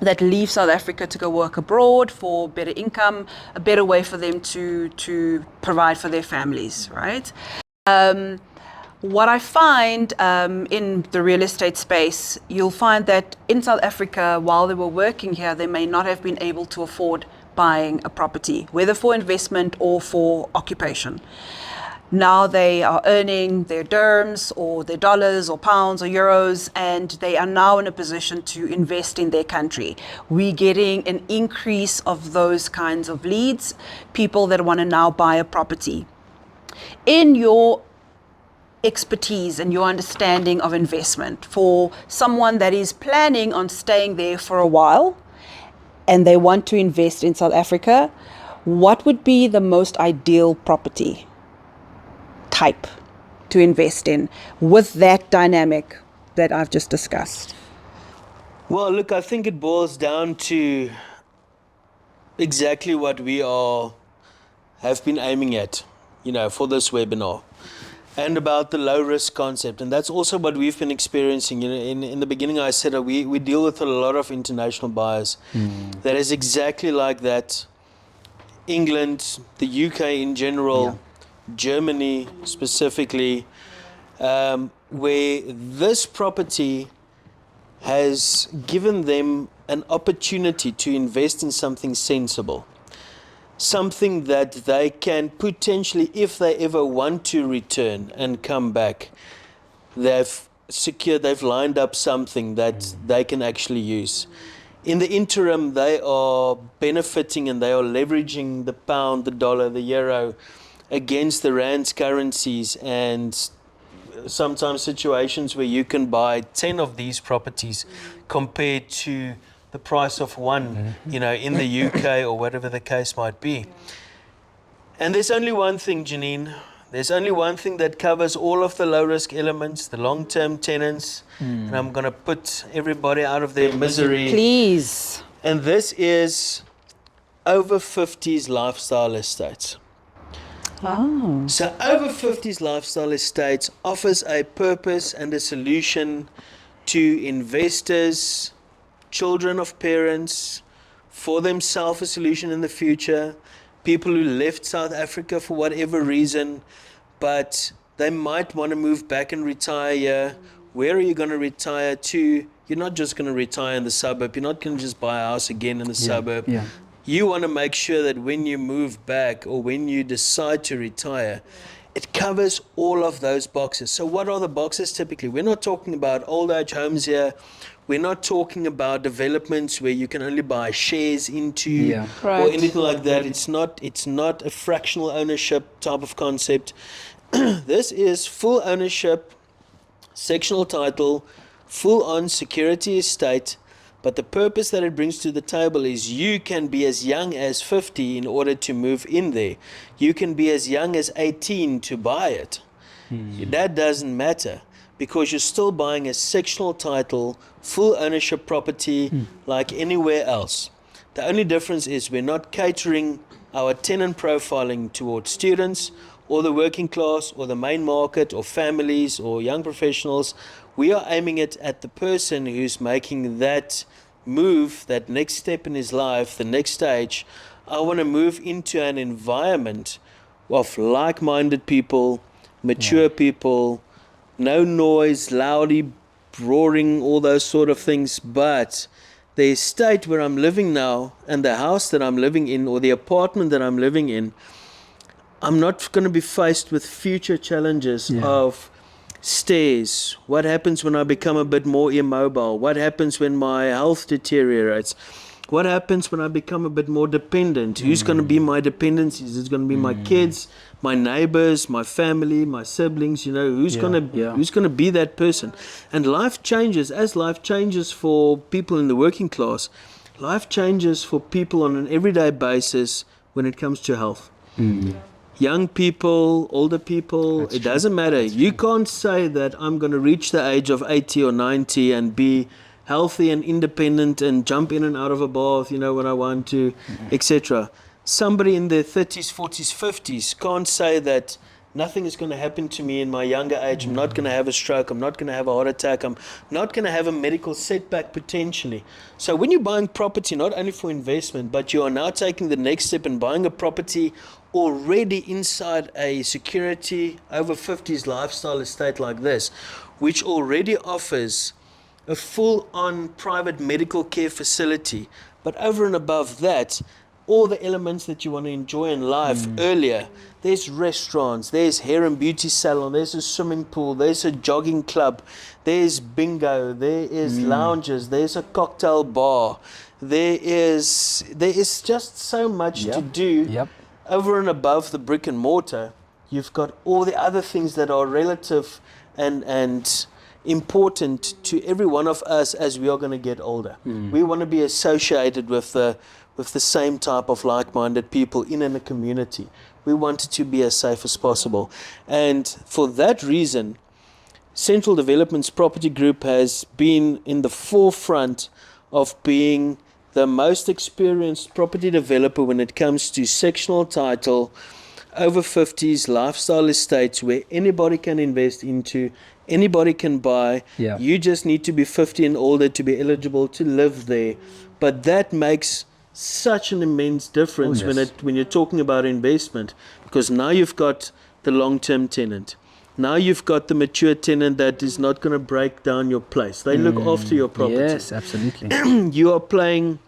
that leave South Africa to go work abroad for better income, a better way for them to provide for their families, right? What I find in the real estate space, you'll find that in South Africa, while they were working here, they may not have been able to afford buying a property, whether for investment or for occupation. Now they are earning their dirhams or their dollars or pounds or euros, and they are now in a position to invest in their country. We're getting an increase of those kinds of leads, people that want to now buy a property. In your expertise and your understanding of investment, for someone that is planning on staying there for a while and they want to invest in South Africa, what would be the most ideal property type to invest in with that dynamic that I've just discussed? Well, look, I think it boils down to exactly what we have been aiming at, for this webinar, and about the low risk concept. And that's also what we've been experiencing. In the beginning, I said we deal with a lot of international buyers. That is exactly like that. England, the UK in general, Germany specifically, where this property has given them an opportunity to invest in something sensible, something that they can potentially, if they ever want to return and come back, they've lined up something that they can actually use. In the interim, they are benefiting and they are leveraging the pound, the dollar, the euro against the rand's currencies, and sometimes situations where you can buy 10 of these properties compared to the price of one, in the UK or whatever the case might be. And there's only one thing, Janine. There's only one thing that covers all of the low-risk elements, the long-term tenants, and I'm going to put everybody out of their misery. Please. And this is over 50s lifestyle estates. Oh. So over 50s lifestyle estates offers a purpose and a solution to investors, children of parents, for themselves a solution in the future, people who left South Africa for whatever reason, but they might want to move back and retire here. Where are you going to retire to? You're not just going to retire in the suburb. You're not going to just buy a house again in the suburb. Yeah. You want to make sure that when you move back or when you decide to retire, it covers all of those boxes. So what are the boxes typically? We're not talking about old age homes here. We're not talking about developments where you can only buy shares into or Right. anything like that. It's not a fractional ownership type of concept. This is full ownership, sectional title, full on security estate. But the purpose that it brings to the table is you can be as young as 50 in order to move in there. You can be as young as 18 to buy it. That doesn't matter, because you're still buying a sectional title, full ownership property like anywhere else. The only difference is we're not catering our tenant profiling towards students or the working class or the main market or families or young professionals. We are aiming it at the person who's making that move, that next step in his life, the next stage. I want to move into an environment of like-minded people, mature people, no noise, loudy, roaring, all those sort of things, but the estate where I'm living now and the house that I'm living in or the apartment that I'm living in, I'm not going to be faced with future challenges of stairs. What happens when I become a bit more immobile? What happens when my health deteriorates? What happens when I become a bit more dependent? Who's going to be my dependencies? Is it going to be my kids, my neighbors, my family, my siblings? You know, who's going to be that person? And life changes. As life changes for people in the working class, life changes for people on an everyday basis when it comes to health. Young people, older people, it doesn't matter. You can't say that I'm going to reach the age of 80 or 90 and be healthy and independent and jump in and out of a bath, you know, when I want to, etc. Somebody in their 30s, 40s, 50s can't say that nothing is going to happen to me in my younger age. I'm not going to have a stroke. I'm not going to have a heart attack. I'm not going to have a medical setback potentially. So when you're buying property, not only for investment, but you are now taking the next step and buying a property already inside a security over 50s lifestyle estate like this, which already offers a full-on private medical care facility, but over and above that, all the elements that you want to enjoy in life earlier. There's restaurants, there's hair and beauty salon, there's a swimming pool, there's a jogging club, there's bingo, there is lounges, there's a cocktail bar, there is just so much to do over and above the brick and mortar. You've got all the other things that are relative and important to every one of us as we are going to get older. We want to be associated with the same type of like-minded people in a community. We want it to be as safe as possible. And for that reason, Central Developments Property Group has been in the forefront of being the most experienced property developer when it comes to sectional title, over 50s lifestyle estates where anybody can invest into, anybody can buy. You just need to be 50 and older to be eligible to live there. But that makes such an immense difference when you're talking about investment, because now you've got the long-term tenant. Now you've got the mature tenant that is not going to break down your place. They look after your property. Yes, absolutely. You are playing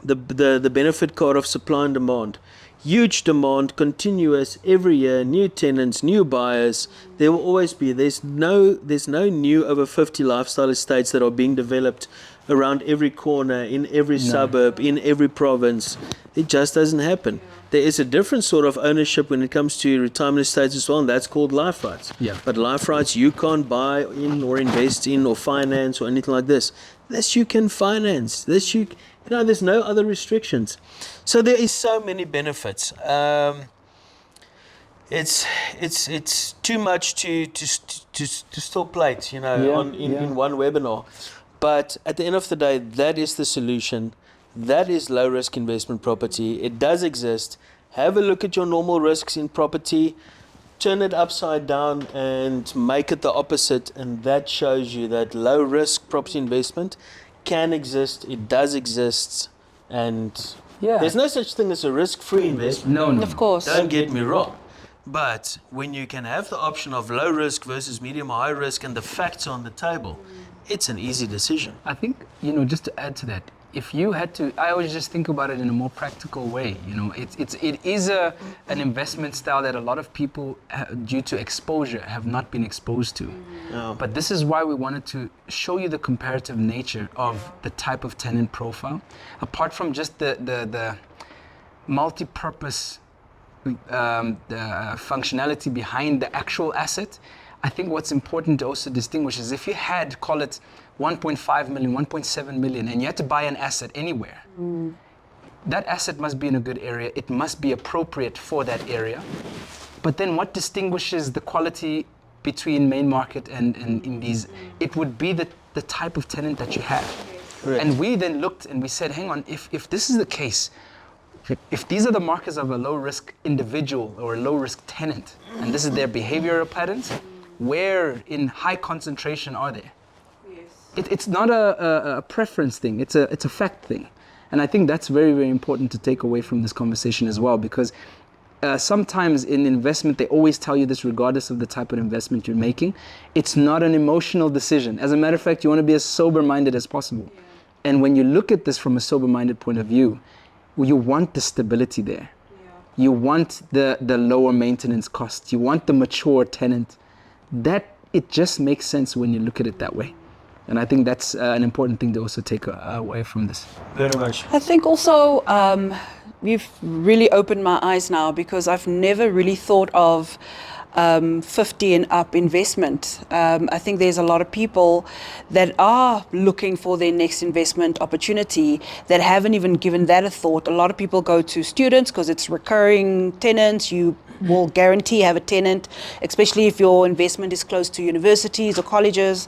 the benefit card of supply and demand. Huge demand, continuous every year, new tenants, new buyers. There will always be. There's no new over 50 lifestyle estates that are being developed around every corner, in every suburb, in every province. It just doesn't happen. There is a different sort of ownership when it comes to retirement estates as well, and that's called life rights. But life rights you can't buy in or invest in or finance or anything like this. This you can finance. This you know, there's no other restrictions. So there is so many benefits. It's too much to still plate, you know, in one webinar. But at the end of the day, that is the solution. That is low risk investment property. It does exist. Have a look at your normal risks in property, turn it upside down and make it the opposite, and that shows you that low risk property investment can exist. It does exist, and there's no such thing as a risk-free investment. No. Of course. Don't get me wrong. But when you can have the option of low risk versus medium or high risk and the facts are on the table, it's an easy decision. I think, you know, just to add to that, if you had to, I always just think about it in a more practical way. You know, it is an investment style that a lot of people, due to exposure, have not been exposed to. But this is why we wanted to show you the comparative nature of the type of tenant profile, apart from just the multi-purpose functionality behind the actual asset. I think what's important to also distinguish is if you had, call it 1.5 million, 1.7 million, and you had to buy an asset anywhere, that asset must be in a good area. It must be appropriate for that area. But then what distinguishes the quality between main market and in these, it would be the type of tenant that you have. Correct. And we then looked and we said, hang on, if this is the case, if these are the markers of a low risk individual or a low risk tenant, and this is their behavioral patterns, where in high concentration are they? It's not a preference thing, it's a fact thing. And I think that's very, very important to take away from this conversation as well, because sometimes in investment, they always tell you this regardless of the type of investment you're making. It's not an emotional decision. As a matter of fact, you want to be as sober-minded as possible. Yeah. And when you look at this from a sober-minded point of view, you want the stability there. Yeah. You want the lower maintenance costs. You want the mature tenant. That, it just makes sense when you look at it that way. And I think that's an important thing to also take away from this. Very much. I think also you've really opened my eyes now, because I've never really thought of 50 and up investment. I think there's a lot of people that are looking for their next investment opportunity that haven't even given that a thought. A lot of people go to students because it's recurring tenants. You will guarantee have a tenant, especially if your investment is close to universities or colleges.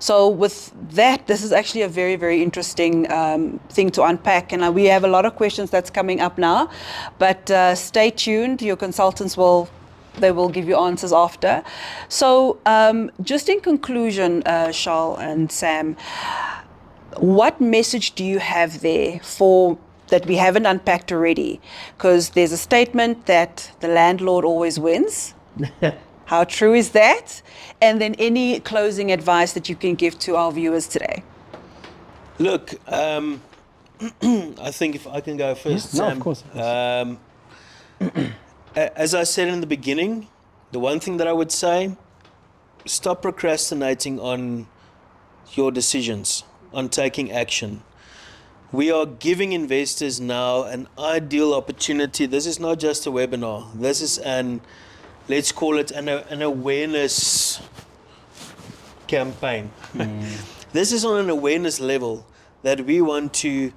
So with that, this is actually a very, very interesting thing to unpack, and we have a lot of questions that's coming up now, but stay tuned. Your consultants will give you answers after. So just in conclusion, Charles and Sam, what message do you have there for that we haven't unpacked already? Because there's a statement that the landlord always wins. How true is that? And then any closing advice that you can give to our viewers today? Look, I think if I can go first, No, Sam. of course. As I said in the beginning, the one thing that I would say, stop procrastinating on your decisions, on taking action. We are giving investors now an ideal opportunity. This is not just a webinar. This is let's call it an awareness campaign. This is on an awareness level that we want to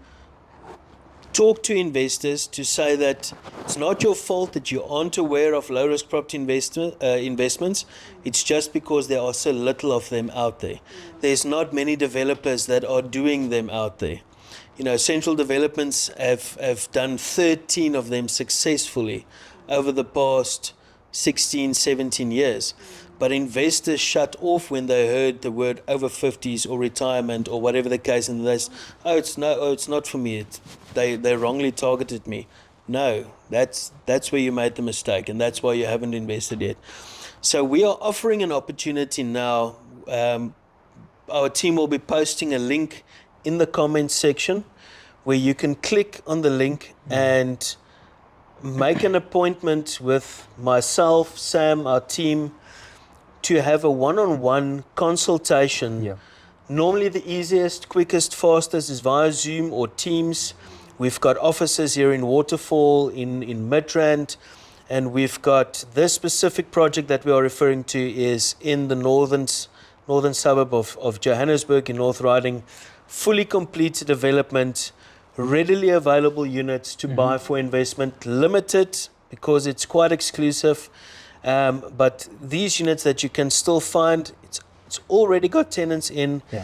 talk to investors to say that it's not your fault that you aren't aware of low-risk property investments. It's just because there are so little of them out there. There's not many developers that are doing them out there. You know, Central Developments have done 13 of them successfully over the past 16, 17 years. But investors shut off when they heard the word over 50s or retirement or whatever the case, and they say, it's not for me. They wrongly targeted me. No, that's where you made the mistake, and that's why you haven't invested yet. So we are offering an opportunity now. Our team will be posting a link in the comments section where you can click on the link and make an appointment with myself, Sam, our team, to have a one-on-one consultation. Yeah. Normally the easiest, quickest, fastest is via Zoom or Teams. We've got offices here in Waterfall, in Midrand, and we've got this specific project that we are referring to is in the northern suburb of Johannesburg in North Riding. Fully completed development, readily available units to buy for investment, limited because it's quite exclusive. But these units that you can still find, it's already got tenants in. Yeah.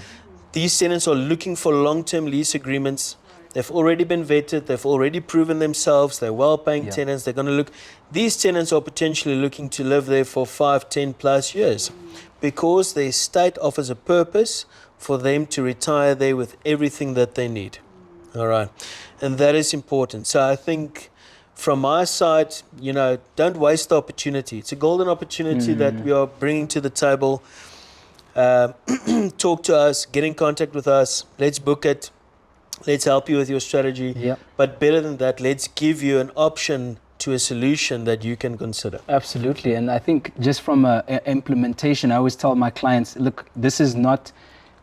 These tenants are looking for long-term lease agreements. They've already been vetted. They've already proven themselves. They're well-paying tenants. They're going to look. These tenants are potentially looking to live there for 5, 10 plus years because the estate offers a purpose for them to retire there with everything that they need. All right. And that is important. So I think from my side, you know, don't waste the opportunity. It's a golden opportunity that we are bringing to the table. Talk to us, get in contact with us. Let's book it. Let's help you with your strategy. Yep. But better than that, let's give you an option to a solution that you can consider. Absolutely. And I think just from a implementation, I always tell my clients, look, this is not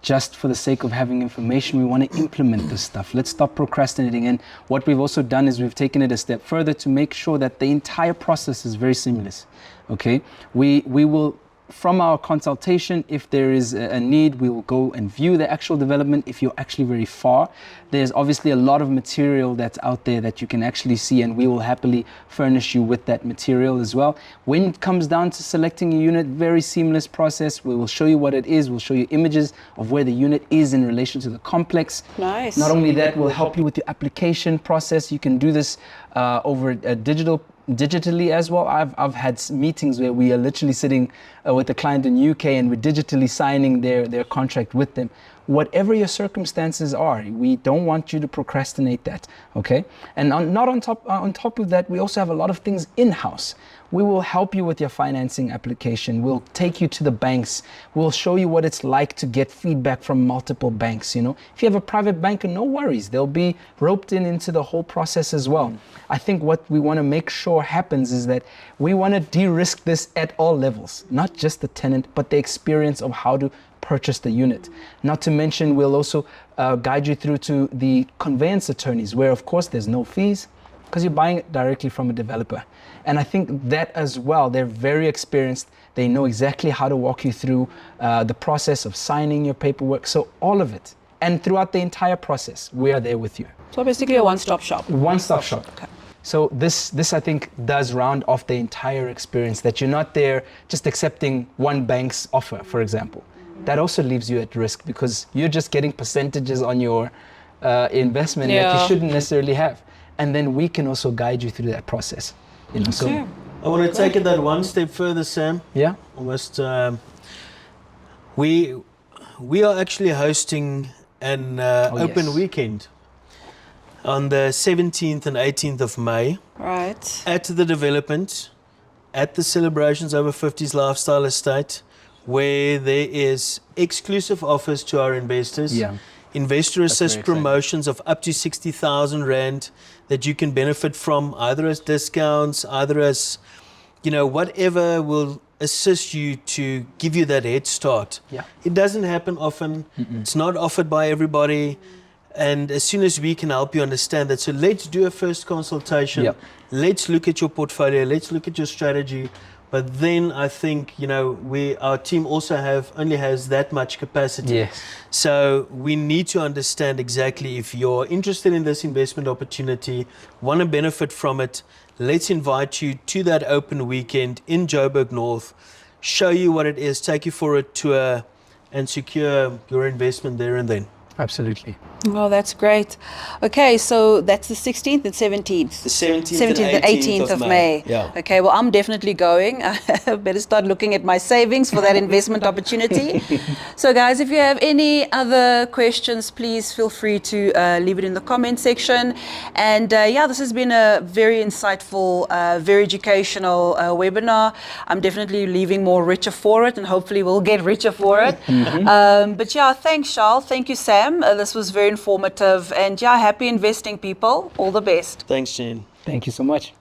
just for the sake of having information. We want to implement this stuff. Let's stop procrastinating. And what we've also done is we've taken it a step further to make sure that the entire process is very seamless. Okay, we will from our consultation, if there is a need, we will go and view the actual development. If you're actually very far, there's obviously a lot of material that's out there that you can actually see, and we will happily furnish you with that material as well. When it comes down to selecting a unit, very seamless process. We will show you what it is. We'll show you images of where the unit is in relation to the complex. Nice. Not only that, we'll help you with the application process. You can do this over a digitally as well. I've had meetings where we are literally sitting with a client in UK and we're digitally signing their contract with them. Whatever your circumstances are, we don't want you to procrastinate that, okay? And on top of that, we also have a lot of things in-house. We will help you with your financing application. We'll take you to the banks. We'll show you what it's like to get feedback from multiple banks. You know, if you have a private banker, no worries. They'll be roped into the whole process as well. I think what we want to make sure happens is that we want to de-risk this at all levels, not just the tenant, but the experience of how to purchase the unit. Not to mention, we'll also guide you through to the conveyance attorneys, where of course there's no fees because you're buying it directly from a developer. And I think that as well, they're very experienced. They know exactly how to walk you through the process of signing your paperwork. So all of it. And throughout the entire process, we are there with you. So basically a one-stop shop. One-stop shop. Okay. So this I think does round off the entire experience, that you're not there just accepting one bank's offer, for example. That also leaves you at risk because you're just getting percentages on your investment that you shouldn't necessarily have. And then we can also guide you through that process. You know, so I want to take it that one step further, Sam. Yeah. Almost. We are actually hosting an open weekend on the 17th and 18th of May. Right. At the development, at the Celebrations Over 50s Lifestyle Estate, where there is exclusive offers to our investors. Yeah. Investor assist promotions of up to 60,000 Rand that you can benefit from, either as discounts, either as, you know, whatever will assist you to give you that head start. Yeah. It doesn't happen often. It's not offered by everybody. And as soon as we can help you understand that, so let's do a first consultation. Yep. Let's look at your portfolio. Let's look at your strategy. But then I think, you know, our team also only has that much capacity. Yes. So we need to understand exactly if you're interested in this investment opportunity, want to benefit from it. Let's invite you to that open weekend in Joburg North, show you what it is, take you for a tour, and secure your investment there and then. Absolutely. Well, that's great. Okay, so that's the 16th and 17th. The 17th and 18th of May. Yeah. Okay, well, I'm definitely going. I better start looking at my savings for that investment opportunity. So, guys, if you have any other questions, please feel free to leave it in the comment section. And yeah, this has been a very insightful, very educational webinar. I'm definitely leaving more richer for it, and hopefully we'll get richer for it. But yeah, thanks, Charles. Thank you, Sam. This was very informative. And yeah, happy investing, people. All the best. Thanks, Jane. Thank you so much.